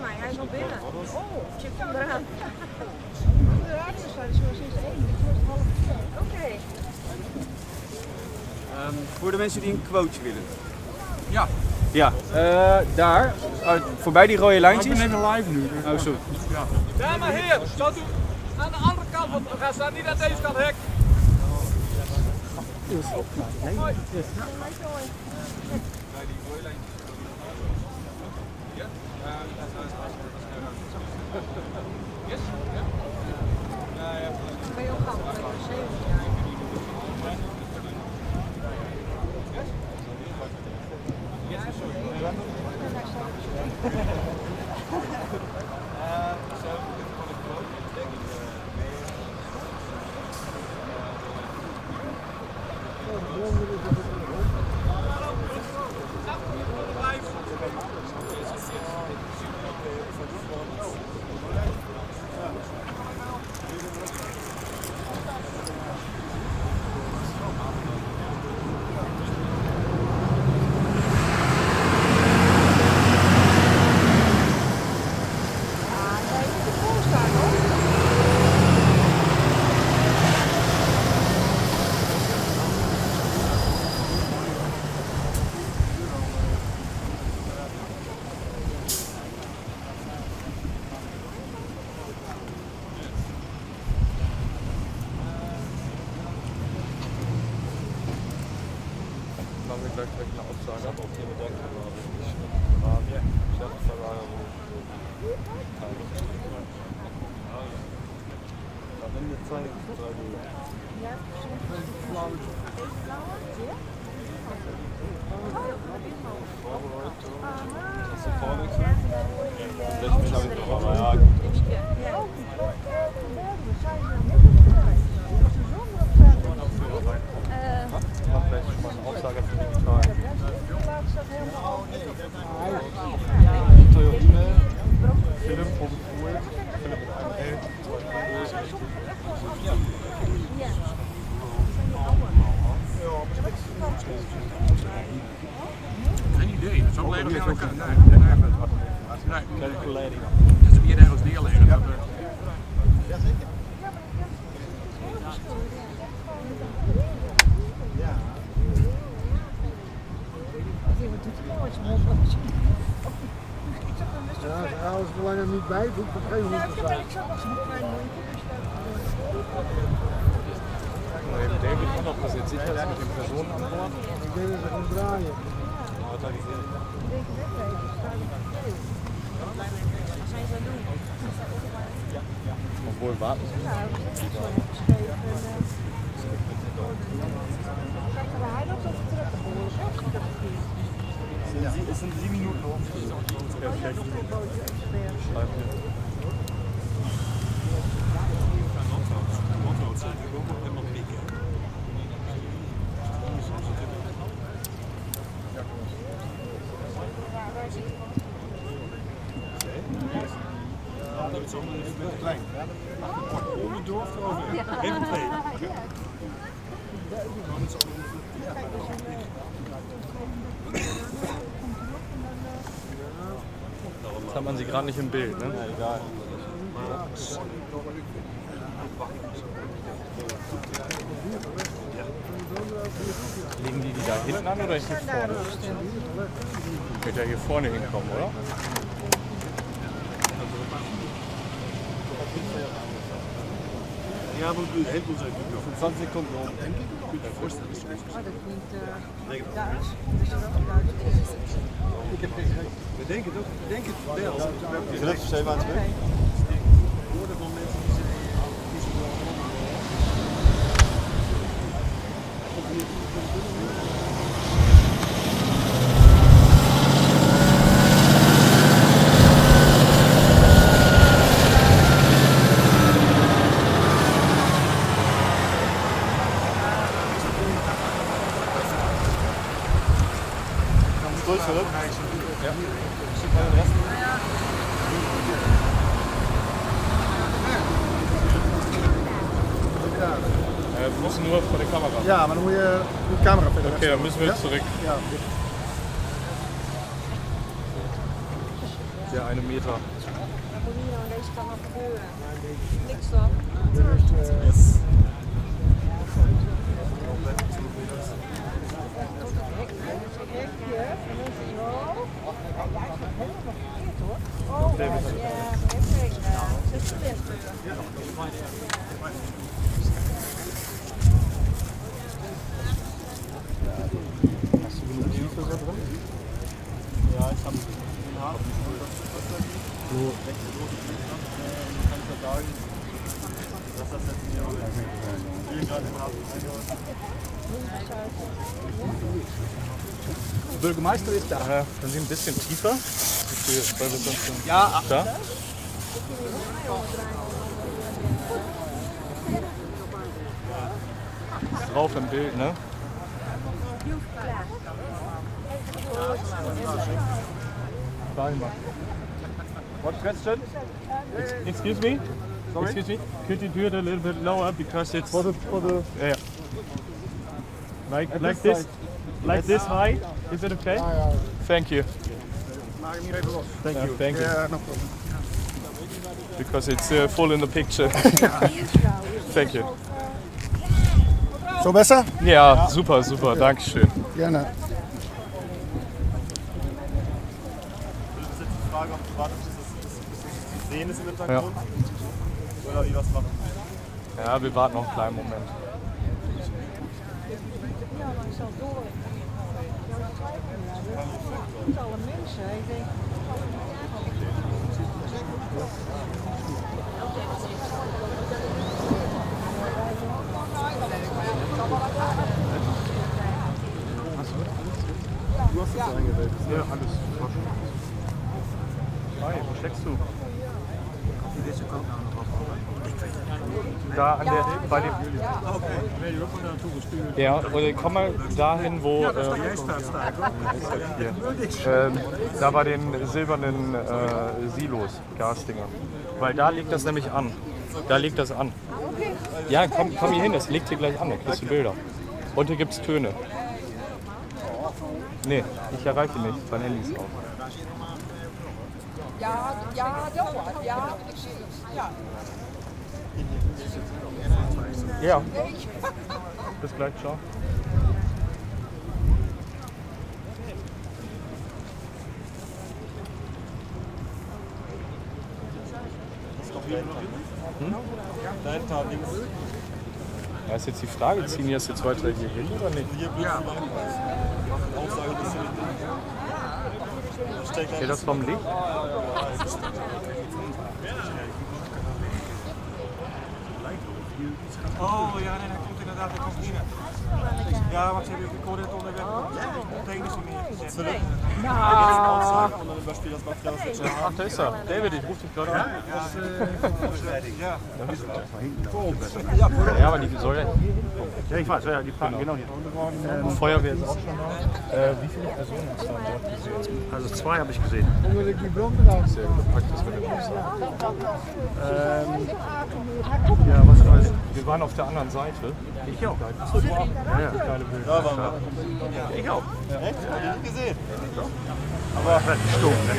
mij. Hij is nog binnen. Oh, check hem eraan. De radio zijn zoals is 1. Het wordt half 2. Oké. Voor de mensen die een quoteje willen. Ja. Ja, daar. Voorbij die rode lijntjes. Ik ben even live nu. Oh, sorry. Ja, maar heer, staat u aan de andere kant, want we gaan staan niet aan deze kant hek. Ben je ook al 7 Geen idee, dat zou alleen maar kunnen. Nee, dat is hier ergens neerleggen. Jazeker. Ja, als het er langer niet bij doet, dan geen hond te zijn. Even David van opgezet, zit je daar met een persoon aan boord? Ik denk dat ze gaan draaien. Wat had ik gezien? Wat zijn ze aan het doen? Van voor water. Ja, dat is echt zo geschreven. Maar hij loopt ook terug. Het zijn 3 minuten op. Klein. Onder door of over? Even twee. Jetzt hat man sie gerade nicht im Bild, ne? Ja, egal. Liegen die da hinten an oder hier vorne? Wird ja hier vorne hinkommen, oder? Ja, maar het heel veel zijn. 20 Sekunden om. Denk ik. Kun je je voorstellen? Oh, dat klinkt Duits. Dat is ook Duits. Ik heb geen gek. We denken het ook. Ik denk het wel. Philips, 7 aan 2. Woorden van mensen die zeggen, die zijn wel Goed, Philip? Ja. Wir müssen nur vor der Kamera. Ja, maar dan moet je de camera verder. Okay, dann müssen wir Ja? zurück. Ja. Der 1 Meter. Wat moet hier nou aan deze kant nog gebeuren? Niks toch? Yes. Tot het hek, hè? Dat is een hekje. En dan is het zo. Ja, ik ga helemaal verkeerd hoor. Oh, ja, perfect. 26. Hast du genug Tiefe so drin? Ja, ich habe den Haaren so rechts durch. Kann ich ja sagen, dass das jetzt hier gerade im Hafen De burgemeester is daar. Ja, dann sind ein bisschen tiefer. Weil wir sonst Ja, da. Ist drauf im Bild, ne? Frage mal. what question? Excuse me? Sorry? Excuse me? Could you do it a little bit lower because it's For the yeah. Like At like this this side. like this high? Is it okay? Thank you. Maak hem hier even los. Thank you. Thank you. Ja, no problem. Because it's full in the picture. Thank you. Zo besser? Ja, super, super. Dankeschön. Gerne. Das ist jetzt die Frage, ob du wartest, bis es zu sehen ist im Hintergrund. Oder wie was machen. Ja, wir warten noch einen kleinen Moment. Ja, maar ik zal door. Tientallen mensen. Ik denk. Du hast es eingewählt. Ja, alles. Hi, wo steckst du? Deze kant nou nog af. Da an der, bei dem. Nee, je wordt er naartoe gestuurd. Ja, oder komm mal dahin, wo. Jij staat sta ik ook. Hier. Da bei den silbernen Silos, Gasdinger. Weil da liegt das nämlich an. Da liegt das an. Ja, komm hier hin, das liegt hier gleich an, da kriegst du Bilder. Und hier gibt es Töne. Nee, ich erreiche nicht, mein Handy ist auf. Ja, ik zie het. Ja. Ja. Bis gleich, ciao. Dahinter links. Ja, ist jetzt die Frage, ziehen die das jetzt weiter hier hin oder nicht? Hier blöd ja. Aussage, dass du Geht das vom Licht? Oh ja, nee, hij komt inderdaad, hij komt binnen. Ja, wacht even, ik hoorde het onderweg. Containers hier neergezet. Aussage und dann überspielt das Material. Ach, da ist er. David, ich rufe dich gerade an. Ja. Ja, aber die soll ja... Ja, ich weiß, ja, die Fragen, genau. Feuerwehr ist auch schon da. Wie viele Personen hast du dort gesehen? Also 2 habe ich gesehen. Sehr gepackt, das würde ich auch sagen. Ja, was weiß ich. Wir waren auf der anderen Seite. Ich auch. Achso, du auch? Ja. Geile Bilder. Da waren wir. Ich auch. Echt? Hab ich nicht gesehen. Aber das ist stumm, ne?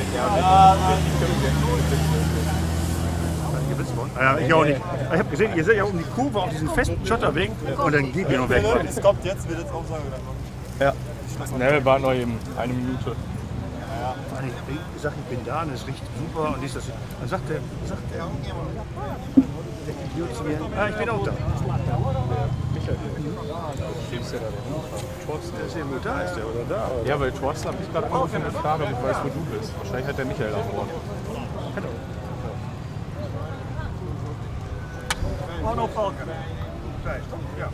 Ja, ich auch nicht. Ich habe gesehen, ihr seid ja um die Kurve auf diesen festen Schotterweg und dann geht ihr noch weg. Es kommt jetzt, wird jetzt Aussage dann kommen. Ja. Ne, wir waren noch eben 1 Minute. Ich sag, ich bin da und es riecht super und dies, das. Dann sagt der Idiot zu mir, ich bin auch da. Michael, ist der da Thorsten? Der ist irgendwo da, ist der oder da? Oder? Ja, weil Thorsten hat mich gerade angerufen und gefragt, ob ich weiß, wo du bist. Wahrscheinlich hat der Michael angerufen. Onno Valken. Ja.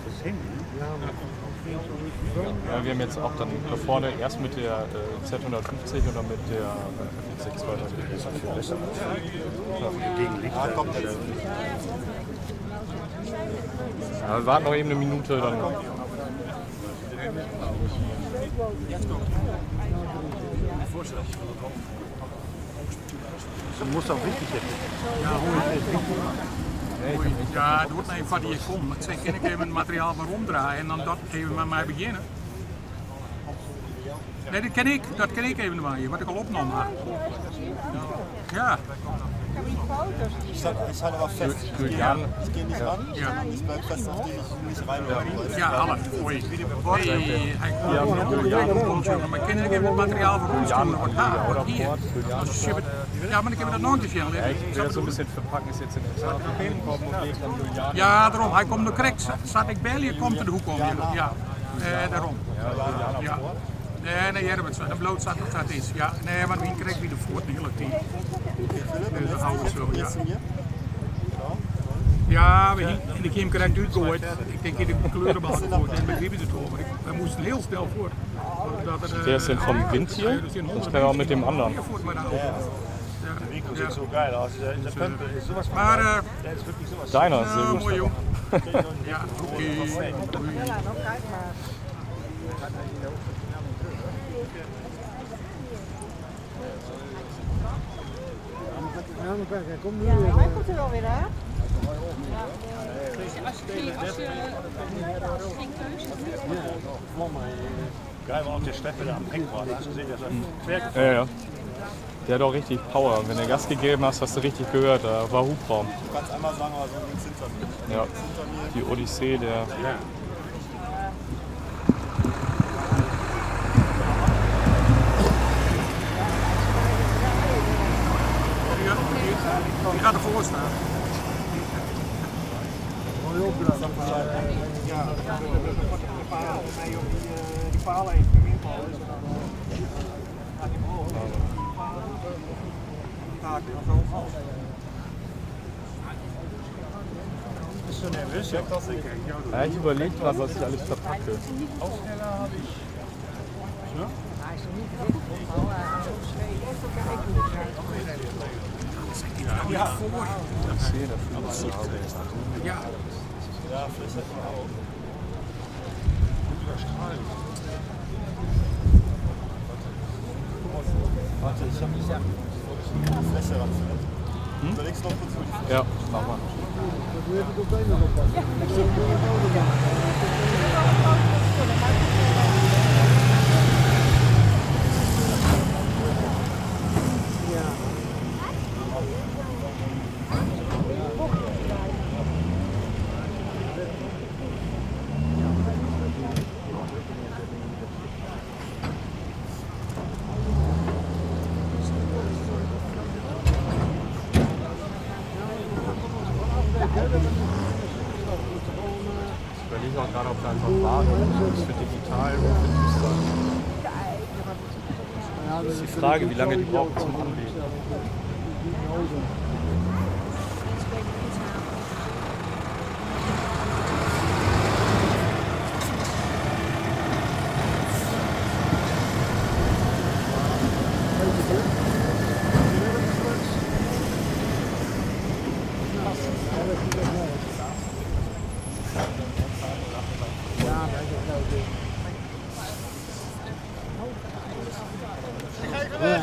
Das Handy? Ja, wir haben jetzt auch dann da vorne erst mit der Z150 und dann mit der 6 weitergegangen. Das ist viel besser. Gegenlicht. Ja, kommt jetzt. Ja, wir warten noch eben 1 Minute, dann. Du musst auch richtig jetzt. Ja, het wordt even wat hier komt. Ik zeg, kan ik even het materiaal maar omdraaien en dan dat even met mij beginnen? Nee, dat ken ik even van je, wat ik al opnam. Ja. Ich halte aber fest. Julian, Ich gehe nicht ran. Ja. Ich bleib fest auf dich, nicht reinlaufen. Ja, alle. Oei. Maar ik ken even het materiaal voor ons doen. Wat hier. Ja, maar ik heb dat nog een keer zien. ich will das so ein bisschen verpacken, ist jetzt in den Papieren kommen und legt dann Julian. Ja, daarom. Hij komt de krek. Zat ik bij je, komt er de hoek om. Ja, daarom. Ja. Nee, Herbert, de bloot staat is. Ja, nee, maar wie krijgt wie de voort de hele tijd. Dus dat houden we zo, ja. Ja, in de game krijgt uitgooid. Ik denk in de kleurenbal gegooid en begrepen ze het over. We moesten heel snel voor. Der ist denn vom Wind hier? Das kann auch mit dem anderen. Der Rico sieht so geil aus. Der Pömpel ist sowas von Maar, der ist wirklich sowas. Deiner ist sehr mooi gut. jong. Ja, oké. Ja, hij komt er wel weer uit. Als je geen keuze hebt. Geil war auch der Steffen, der am Heck war. Da hast du gesehen, der ist ein Quer. Ja, ja. Der hat auch richtig Power. Wenn du Gas gegeben hast, hast du richtig gehört. Da war Hubraum. Du kannst einmal sagen, aber so links hinter mir. Ja. Die Odyssee, der. Die gaat ervoor staan. Ja, die palen heeft invallen. Gaat die omhoog. Gaat die zo vast. Bist du nervös? Ja, das denke ich. Ja, ich überlege gerade, was ich alles verpacke. Aufsteller habe ich. Hij is er niet weg opgevallen. Hij is opgeschreven. Ja, voor. Ja. Ja, vielleicht hätten wir auch. Warte, ich habe mich die Fläche ranführen. Überlegst du noch kurz, wo die Ja, mach mal. Ich überlege auch gerade, ob da einfach warten ist für digital oder für digital. Das ist die Frage, wie lange die brauchen zum Anlegen. Ja.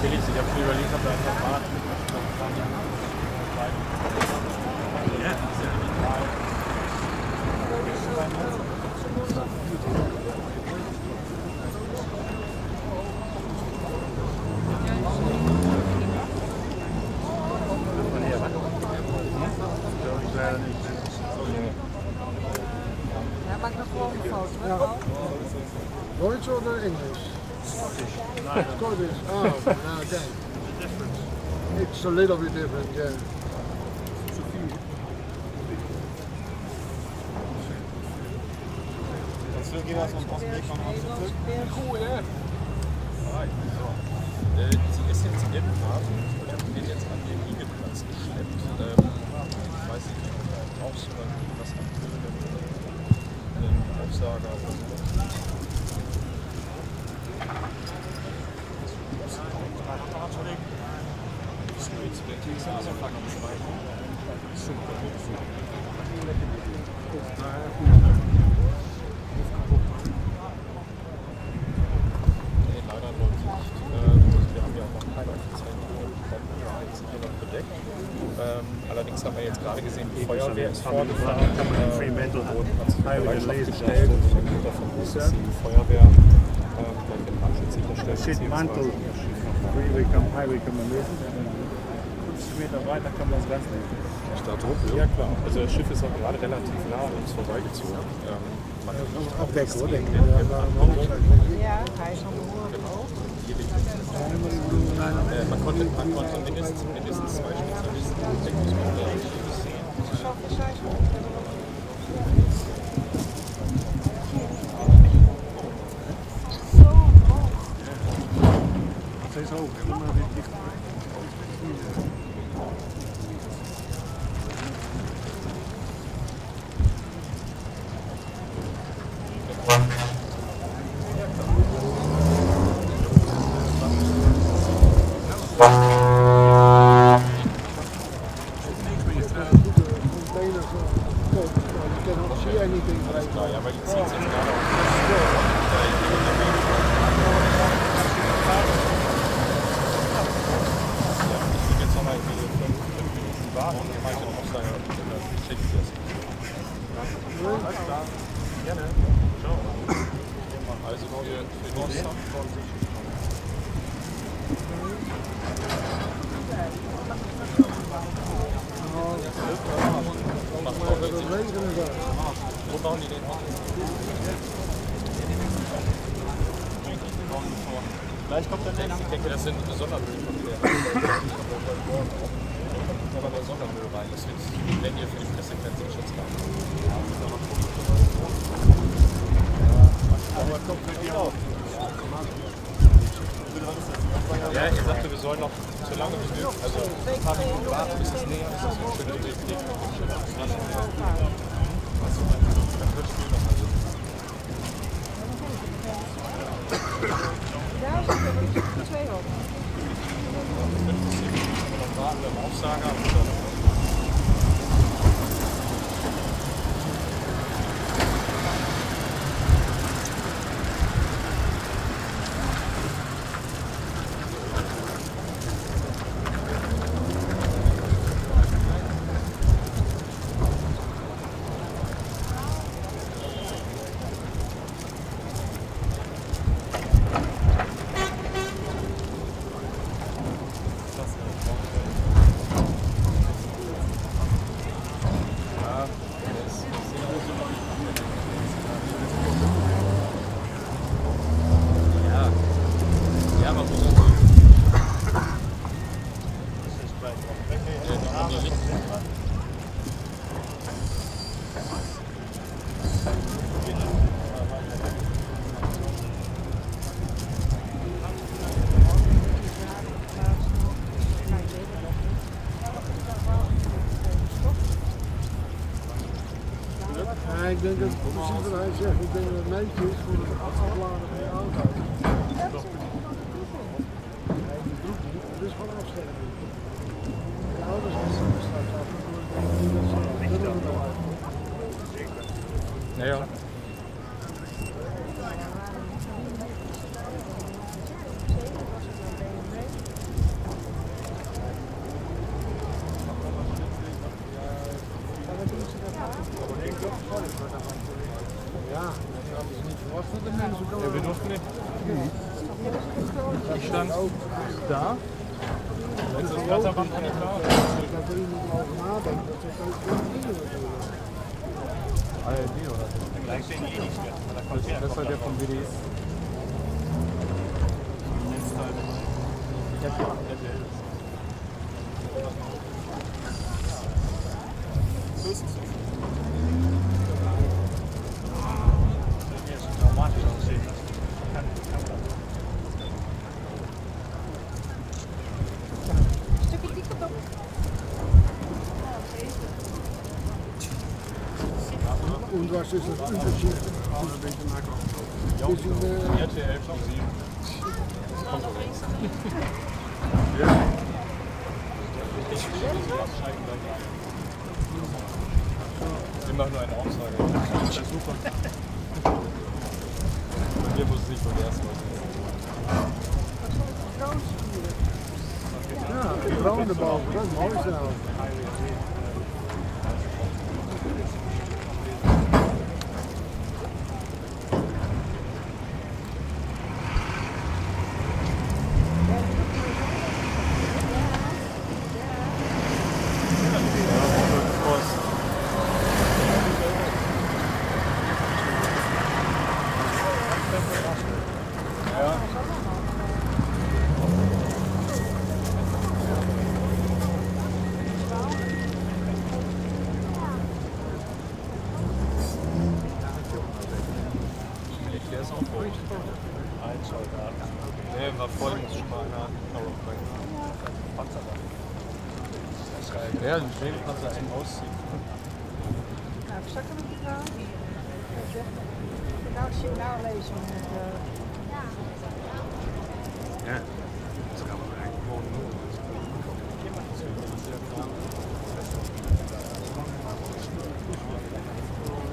Felix, ich habe schon überlegt, ob wir einfach warten. Ja, maak nog gewoon een foto. Deutsch or English? Scottish. Oh, okay. It's a little bit different, yeah. Cool, ja. Sie ist jetzt irgendwann und wird jetzt an den Liegeplatz geschleppt. Ich weiß nicht, brauchst du da was abbilden? Einen Aufsager oder so? Nee, leider noch nicht. Wir haben ja auch noch keine offiziellen Dinge bekommen. Jetzt sind wir noch bedeckt. Allerdings haben wir jetzt gerade gesehen, die Feuerwehr ist vorgefahren und hat sich Bereitschaft gestellt. Ich gehe davon aus, dass die Feuerwehr den Brandschutz sicherstellt. Mantel, Highway kann man lesen. 50 Meter weiter kann man es ganz lesen. Da drauf? Ja klar. Also das Schiff ist auch gerade relativ nah an uns vorbeigezogen. Man Afdekken hoor, denk ik. Ja, hij is aan de horen ook. man konnte mindestens zwei Spezialisten entdecken, die man sehen. Steeds hoger, maar dit dicht. Ja, weil die zieht sich gerade ich bin jetzt nochmal die Wagen und meinte den Aufsager check ich das. Alles klar. Gerne. Ciao. Also für die Wo bauen die den auf? Gleich kommt der nächste. Ich denke, das sind Sondermüllcontainer. Da war der Sondermüll rein. Das wird, wenn ihr für die Pressequenzenschutz haben. Aber kommt wirklich auf. Ja, ihr sagte, wir sollen noch so lange wie möglich, also ein paar Minuten warten, bis es näher ist. Das ist eine schöne Idee. Daar zitten 2 op. Noch warten beim Aufsager und dann. Ja, man muss Ja, ik denk dat precies wat hij zegt. Ik denk dat het netjes voor het afladen van je auto. Het is gewoon afscherming. De auto's gaan straks af. Ja, ja. Ja, dat is niet verwacht dat de mensen komen. Heb je nog niet? Ik stand da. Dat er iemand over nadenkt, dat is ook een ding natuurlijk. Ah ja, die oder? Das war der vom WDS. Stukje dikker dan. Und was ist das Unterschied? Zwischen RTL von 7. Konkurrenz. Wir machen nur eine Aussage. Das ist super. Und wir wussten nicht vom ersten Mal. ja, de kroon erboven, dat is mooi zo. Nee, war voll, muss schon mal einer Panzer da. Ja, ein Schwebepanzer zum Ausziehen. Nou, ik zak hem een keer aan. Nou, het signaal lezen. Ja, dat gaan we eigenlijk gewoon doen.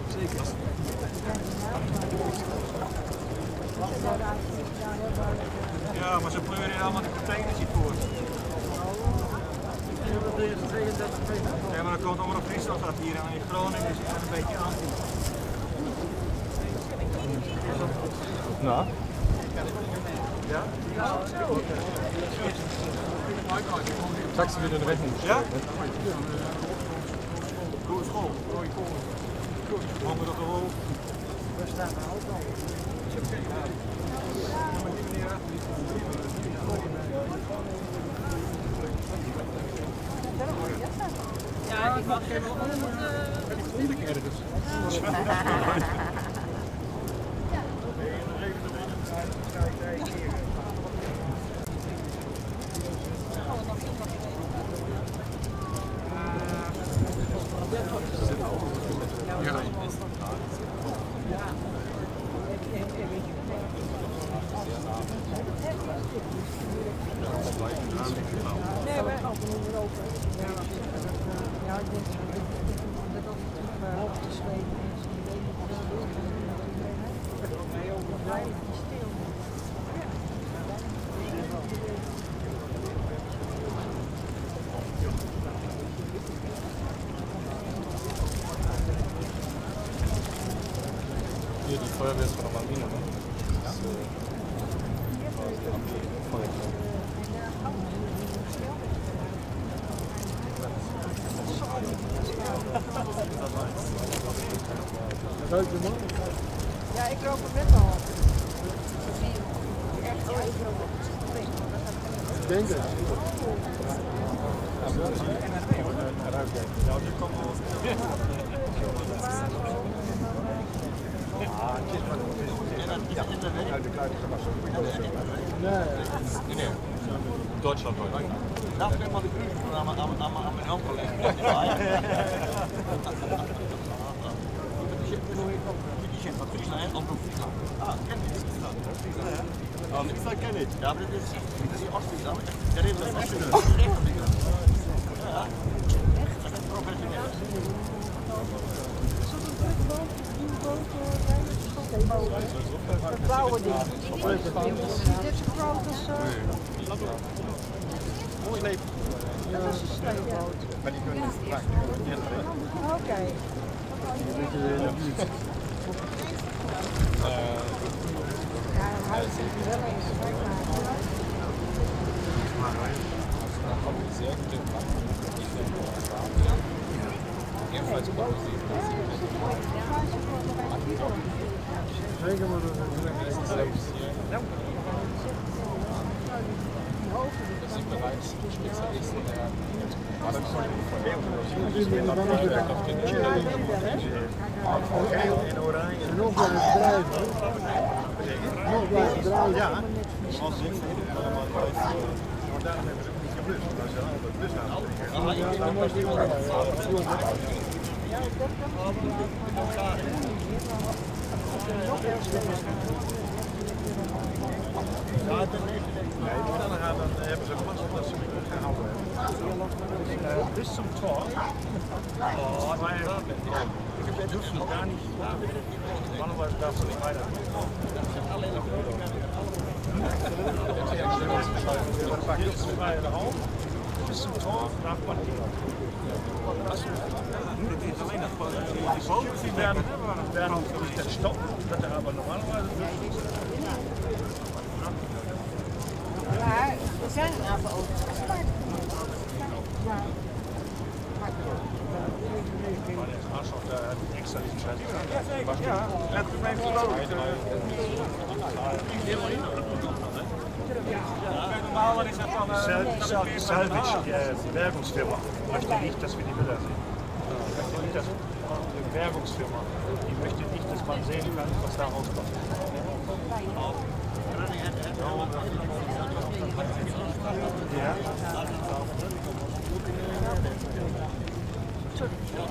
Zeker. Ja, maar ze pleuren allemaal de containers hiervoor. Ja, maar dan komt allemaal op Friesland staat hier en in Groningen is het een beetje aan. Na? Ja? Taxi wieder in Rechnung. Ja? Goede school, rode kool. Hangen dat gewoon. We staan de auto. Ja, ik mag even Nee, wij gaan hem weer open. Ja, ik denk dat het opgeschreven is. Blijf stil. Hier, die Feuerwehr ist von der Marine, ne? Das, Leuke man. Ja, ik loop er net al. Echt, ja, ik loop Ik denk het. nee. Deutschland heute. Darf ich mal die Prüfung am Onkel Die zijn van Friesland en Omroep Friesland. Ah, ken je Friesland? Friesland ken ik. Ja, maar dit is Oost-Friesland. Dat is Oost-Friesland. Ja, echt professioneel. Het blauwe ding. Dit is zo groot als... Mooi leven. Dat is een sleepboot. Maar die kunnen niet Oké. Ebenfalls konnten sie Zeker maar dat das sind bereits Spezialisten der En nog blijven drijven. Nog blijven drijven. Ja, als ik maar daarom hebben ze ook niet geblust. Want als ze al de blus hadden, Dan was die wel. dan hebben ze vast dat ze het gehouden hebben. Bis zum Tor. Wir dürfen gar nicht. Normalerweise darfst du nicht weiter. Hier ist freie Raum. Bis zum Tor darf man nicht. Die Fotos die werden durch den Stopp, dat er aber normalerweise Maar we zijn even overgestapt. Alsof daar extra initiatief aan. Ja, let op mijn foto. Salvage, die Bergungsfirma, möchte nicht, dass wir die Bilder sehen. Die Bergungsfirma, die möchte nicht, dass man sehen kann, was da rauskommt. Ja.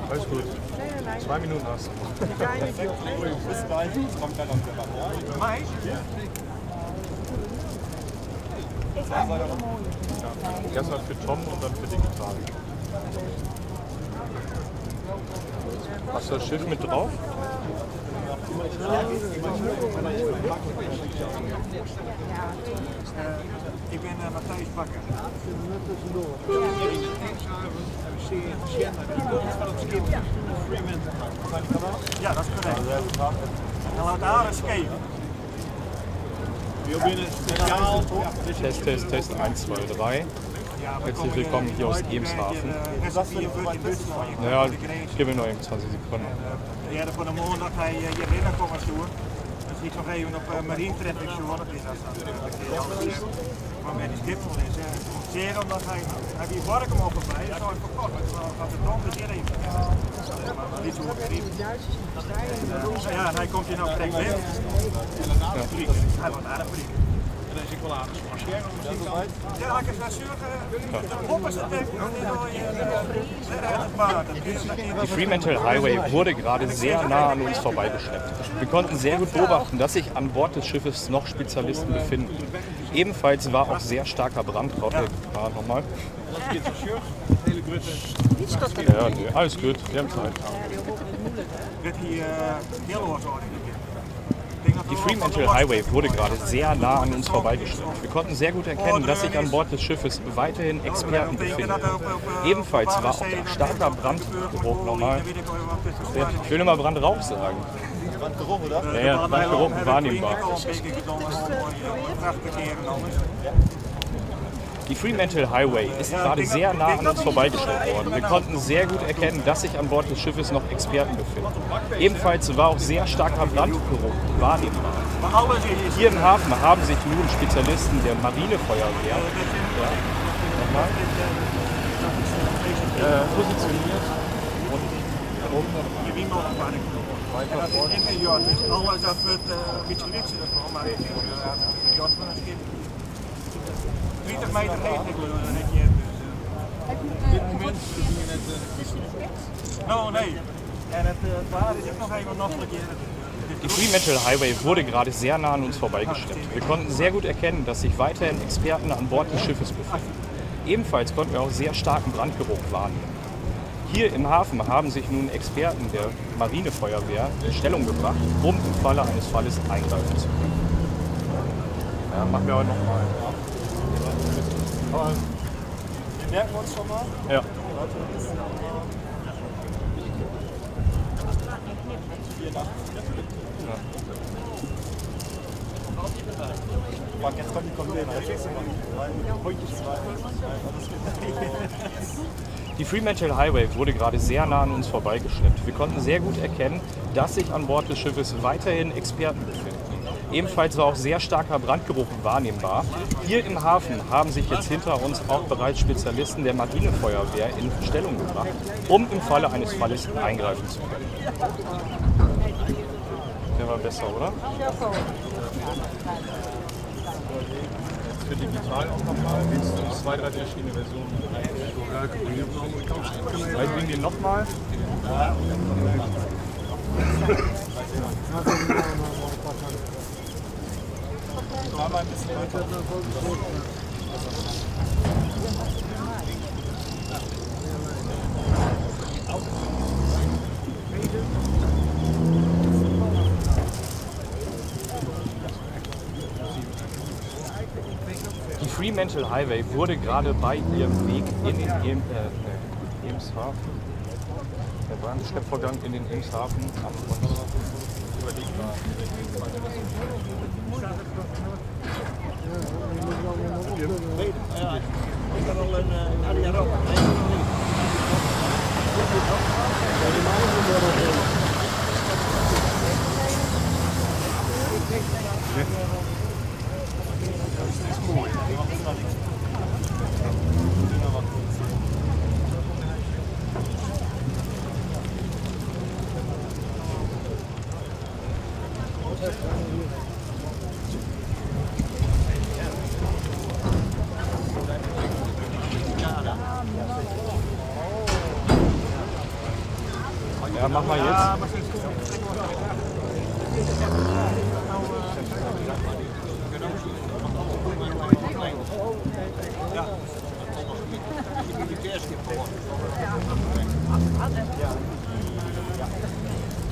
Alles gut. 2 Minuten hast du. Bis bald, kommt dann noch der Mai? Erstmal für Tom und dann für digital. Hast du das Schiff mit drauf? Ik ben Matthijs Bakker. Ja, dat is correct. En laat daar eens kijken. Wir binnen speciaal. Test 1, 2, 3. Herzlich willkommen hier aus Eemshaven. Naja, ich gebe nur eben 20 Sekunden. Ja, voor de morgen dat hij hier binnenkomt doen. Dan zie ik nog even op Marine Traffic Show. Dat is dat natuurlijk. Maar met die Schiphol is. Zeer omdat hij die varken mogen bij. Dat zou ik verkocht. Dat de dom is hier even. Maar niet zo goed. Ja, en hij komt hier nou direct binnen. Hij wordt aardig vliegen. En dan is ik wel aardig smasher. Ja, ik heb het zuur. Hoppen ze Die Fremantle Highway wurde gerade sehr nah an uns vorbeigeschleppt. Wir konnten sehr gut beobachten, dass sich an Bord des Schiffes noch Spezialisten befinden. Ebenfalls war auch sehr starker Brand drauf. Nochmal. Ja, nee, alles gut, wir haben Zeit. Die Fremantle Highway wurde gerade sehr nah an uns vorbeigeschleppt. Wir konnten sehr gut erkennen, dass sich an Bord des Schiffes weiterhin Experten befinden. Ebenfalls war auch der starker Brandgeruch nochmal. Ich will immer Brandrauch sagen. Brandgeruch, oder? Ja, ja, Brandgeruch wahrnehmbar. Die Fremantle Highway ist gerade sehr nah an uns vorbeigeschleppt worden. Wir konnten sehr gut erkennen, dass sich an Bord des Schiffes noch Experten befinden. Ebenfalls war auch sehr starker Brandgeruch wahrnehmbar. Hier im Hafen haben sich nun Spezialisten der Marinefeuerwehr positioniert und weiter fort. Meter heet ik Op dit moment doen we net. Nou, nee. En het waar is ook nog even nog een keer. Die Fremantle Highway wurde gerade sehr nah an uns vorbeigeschleppt. Wir konnten sehr gut erkennen, dass sich weiterhin Experten an Bord des Schiffes befinden. Ebenfalls konnten wir auch sehr starken Brandgeruch wahrnehmen. Hier im Hafen haben sich nun Experten der Marinefeuerwehr in Stellung gebracht, um im Falle eines Falles eingreifen zu können. Ja, machen wir heute nochmal. Wir merken uns schon mal. Ja. Maar jetzt kommt die Container. Die Fremantle Highway wurde gerade sehr nah an uns vorbeigeschleppt. Wir konnten sehr gut erkennen, dass sich an Bord des Schiffes weiterhin Experten befinden. Ebenfalls war auch sehr starker Brandgeruch wahrnehmbar. Hier im Hafen haben sich jetzt hinter uns auch bereits Spezialisten der Marinefeuerwehr in Stellung gebracht, um im Falle eines Falles eingreifen zu können. Der war besser, oder? Für digital auch nochmal, willst du 2, 3 verschiedene Versionen? Ich bringe den nochmal. Die Fremantle Highway wurde gerade bei ihrem Weg in den Emshafen, der Brandschleppvorgang in den Emshafen ab und überlegt war. Ja, ik heb al een Aria Roba. Ja, mach mal jetzt.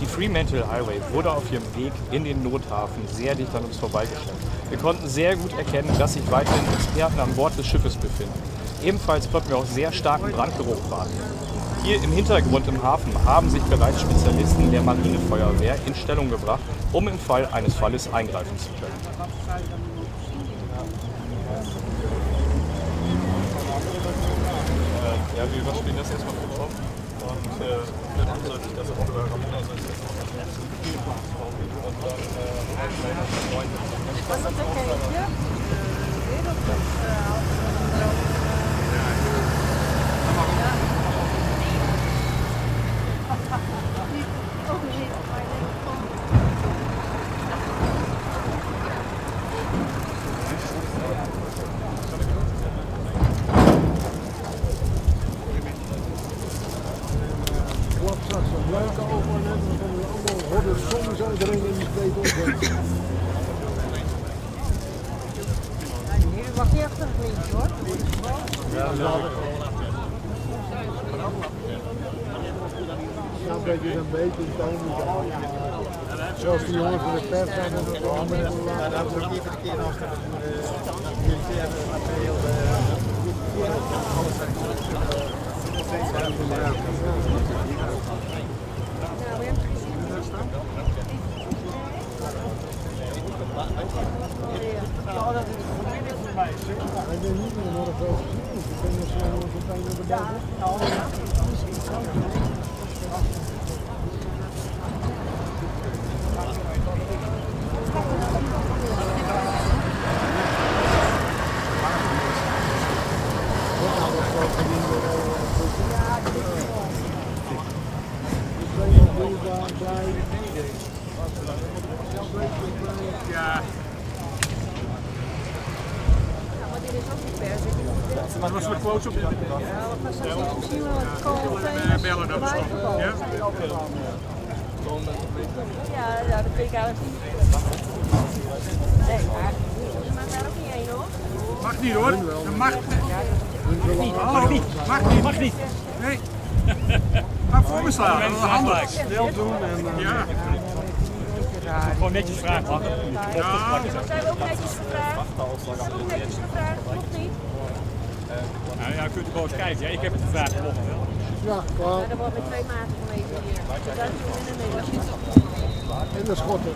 Die Fremantle Highway wurde auf ihrem Weg in den Nothafen sehr dicht an uns vorbeigeschleppt. Wir konnten sehr gut erkennen, dass sich weiterhin Experten an Bord des Schiffes befinden. Ebenfalls konnten wir auch sehr starken Brandgeruch wahrnehmen. Hier im Hintergrund im Hafen haben sich bereits Spezialisten der Marinefeuerwehr in Stellung gebracht, um im Fall eines Falles eingreifen zu können. Ja, wir überspielen das erstmal für Tom und dann sollte ich das auch über Ramona sein. Und dann Was ist das hier? Luiken over en dan komen we allemaal horden zomers uitdringen in die twee opzetten. Je mag niet achter het linkje hoor. Ja, dat je een beetje in toon moet houden. Zoals die jongens van de pers zijn en dat allemaal met een laag. Dat is ook niet verkeerd als dat militair materieel Ik weet niet meer nog wel gezien is. Ik ben dus zo'n pijn op de buik. Ja. Maar dit is ook niet per se. Dat was een quotes op. Ja, we gaan straks misschien wel komen. Bellen dan misschien. Ja? Ja, dat weet ik eigenlijk niet. Nee, maar je maakt daar ook niet heen hoor. Mag niet hoor. Dat mag niet. Mag niet. Mag niet. Mag niet. Nee. Maar voor me slaan. Dat is handig. Snel doen en... Ja. Gewoon netjes vragen. Ja. Dat zijn we ook netjes gevraagd. Dat is ook netjes gevraagd, klopt niet? Nou ja, je kunt gewoon eens kijken. Ja, ik heb het gevraagd vanochtend wel. Ja, klaar. Ja, daar wordt met 2 maten van even hier. Dat is in de middag. En de Schotten.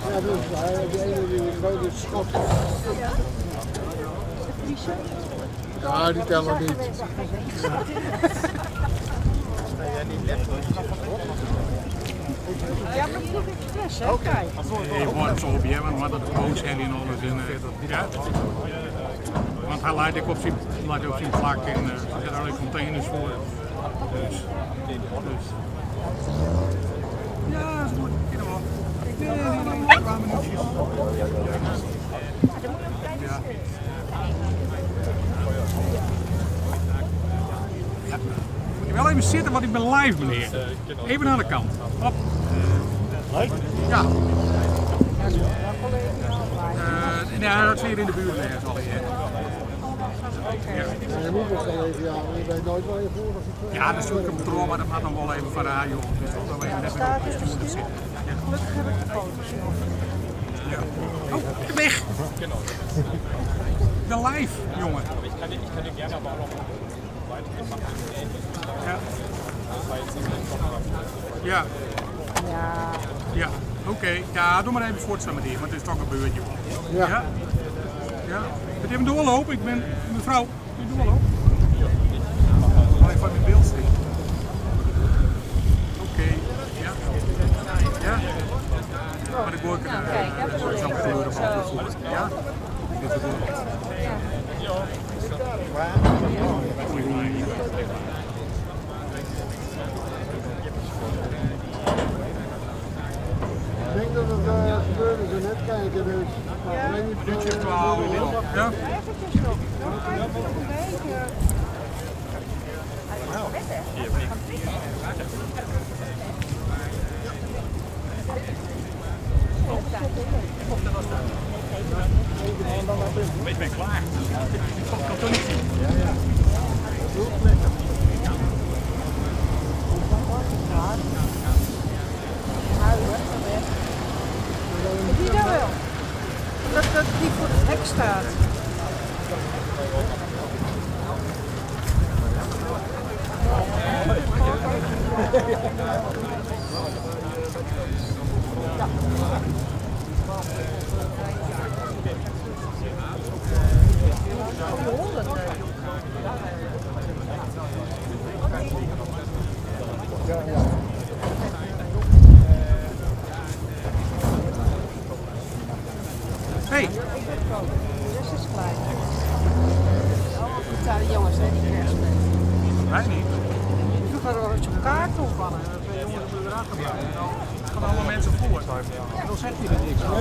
Ja, dus die ene die woont in Schot. Ja, die tellen niet. Ja, maar die fles, hè? Kijk. Je wordt zo op je, want dat de coach heel in alles in. Ja. Want hij leidt ook op zijn vlak en er zitten allerlei containers voor. Dus. Ja, dat is goed. Nee, een paar minuutjes. Ja. Ja. Moet je wel even zitten, want ik ben live, meneer. Even aan de kant. Hop. Ja. Ja, dat zie je in de buurt liggen, zal ik zeggen. Je moet nog wel even, ja, je weet nooit waar je voor of Ja, dat is natuurlijk een patroon, maar dat mag dan wel even van radio. Dus dat we even net op de stuur zitten. Gelukkig heb ik de foto's nog. Ja. Oh, weg! Ik ben live, jongen. Ja. Ja. Ja. Ja, oké. Ja, doe maar even voortstaan met die, want het is toch een beurtje. Ja. Ja. Ja. Moet even doorlopen? Ik ben mevrouw. Moet je doorlopen? Ga even van mijn beeld steken. Oké. Ja. Ja. Maar ik hoor zo'n kleur op de voet. Ja. Dit is goed. Ik denk dat het gebeurde zo net kijken, dus. Uurtje 12 uur. Ja? Eventjes nog. Nog even een beetje. Ik ben klaar. Ik kan toch niet zien. Die dan wel. Dat die voor het hek staat. Hey. Dus is klein. Ja, de jongens, hè, die kerstmis. Wij niet. Vroeger hadden we zo'n kaart opvallen. En twee jongens hebben eraan gebracht. En dan Gaan allemaal mensen voor. en dan zegt hij er niks van.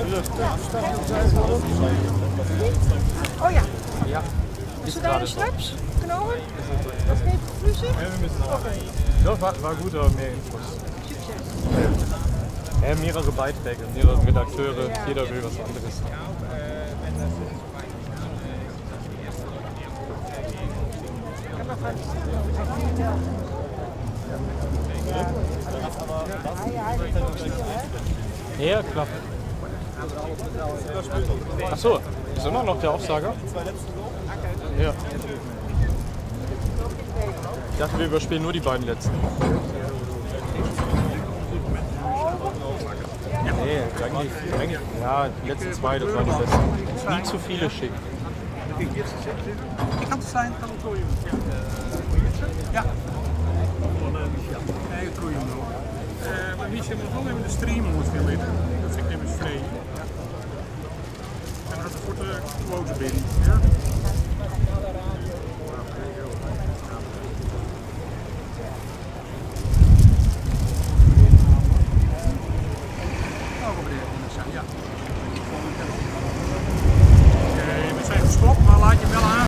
Oh ja. Ja. Hast du deine Schnaps genommen? Was geht flüssig? Okay. Ja, war gut, aber mehr Infos. Succes. Ja, mehrere Beiträge, mehrere Redakteure, jeder will was anderes. Ja, klar. Ach so, ist immer noch der Aufsager? Ja. Ich dachte, wir überspielen nur die beiden letzten. Nee, eigentlich, ja, die letzten zwei, das waren die besten. Nie zu viele schicken. Ik kan het zijn, kan het voor je. Ja. Nee, het je nog. Maar wie zit nog even de stream moet willen. Dat vind ik even vreemd. En dat is voor de quote binnen. Ja.